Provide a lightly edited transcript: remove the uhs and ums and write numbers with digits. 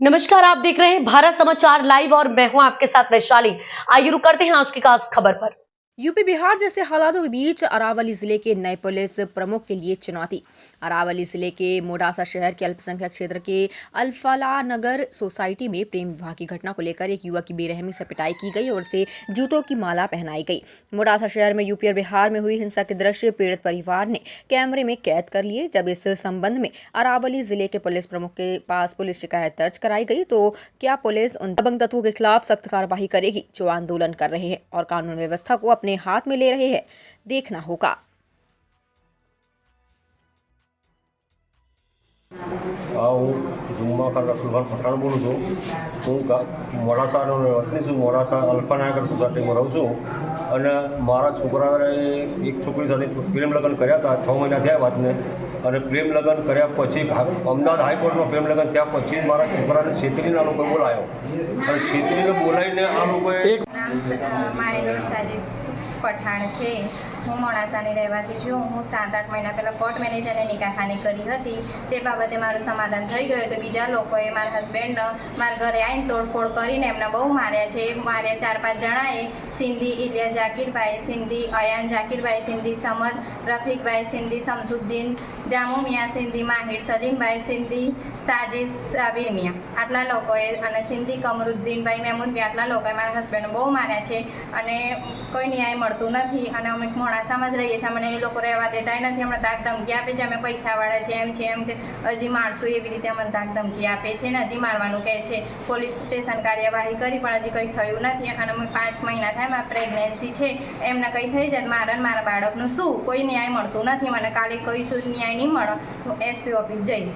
नमस्कार, आप देख रहे हैं भारत समाचार लाइव और मैं हूं आपके साथ वैशाली। आइए रुक करते हैं आज की खास खबर पर। यूपी बिहार जैसे हालातों के बीच अरावली जिले के नए पुलिस प्रमुख के लिए चुनौती। अरावली जिले के मोडासा शहर के अल्पसंख्यक क्षेत्र के अल्फला नगर सोसाइटी में प्रेम विवाह की घटना को लेकर एक युवक की बेरहमी से पिटाई की गई और उसे जूतों की माला पहनाई गई। मोडासा शहर में यूपी और बिहार में हुई हिंसा के दृश्य पीड़ित परिवार ने कैमरे में कैद कर लिए। जब इस संबंध में अरावली जिले के पुलिस प्रमुख के पास पुलिस शिकायत दर्ज कराई गई तो क्या पुलिस उन दबंग तत्वों के खिलाफ सख्त कार्रवाई करेगी जो आंदोलन कर रहे हैं और कानून व्यवस्था को अपने हाथ में ले रहे हैं, देखना होगा। जुम्मा खान रसूलभान पठाण बोलूँ छूँ। हूँ मोडासाનો વતની છું। મોડાસા અલ્ફાનગર સોસાયટીમાં રહું છું અને મારા છોકરાએ એક છોકરી સાથે પ્રેમ લગ્ન કર્યા હતા। 6 મહિના થયા વાતને અને પ્રેમ લગ્ન કર્યા પછી અમદાવાદ હાઈકોર્ટમાં પ્રેમ લગ્ન થયા પછી મારા છોકરાને છેતરીને આ લોકોએ બોલાવ્યો અને છેતરીને બોલાવીને આ લોકોએ પઠાણ છે। હું મોડાસાની રહેવાસી છું। હું 7-8 મહિના પહેલાં કોર્ટ મેનેજરને નિકાહખાની કરી હતી। તે બાબતે મારું સમાધાન થઈ ગયું તો બીજા લોકોએ મારા હસબન્ડ મારા ઘરે આવીને તોડફોડ કરીને એમને બહુ માર્યા છે। માર્યા 4-5 જણાએ। સિંધી ઇલિયા જાકીરભાઈ, સિંધી અયાન જાકીરભાઈ, સિંધી સમદ રફીકભાઈ, સિંધી શમસુદ્દીન જામુ મિયા, સિંધી માહિર સલીમભાઈ, સિંધી સાजिद સાબિર મિયા, આટલા લોકોએ અને સિંધી કમરુદ્દીનભાઈ મહેમૂદભાઈ, આટલા લોકોએ મારા હસબન્ડ બહુ માર્યા છે અને કોઈ ન્યાય મળતું નથી અને અમે મોડાસામાં જ રહીએ છીએ। અમને એ લોકો રહેવા દેતા નથી। અમને તાક ધમકી આપે છે અમે પૈસાવાળા છે એમ છે એમ કે હજી માણસો એવી રીતે અમને તાક ધમકી આપે છે ને હજી મારવાનું કહે છે। પોલીસ સ્ટેશન કાર્યવાહી કરી પણ હજી કંઈ થયું નથી અને અમે 5 મહિના થાય મારી પ્રેગ્નન્સી છે એમને કંઈ થઈ જાય મારા બાળકનું શું કોઈ ન્યાય મળતું નથી મને। કાલે કોઈ શું ન્યાય નહીં મળે તો એસપી ઓફિસ જઈશ।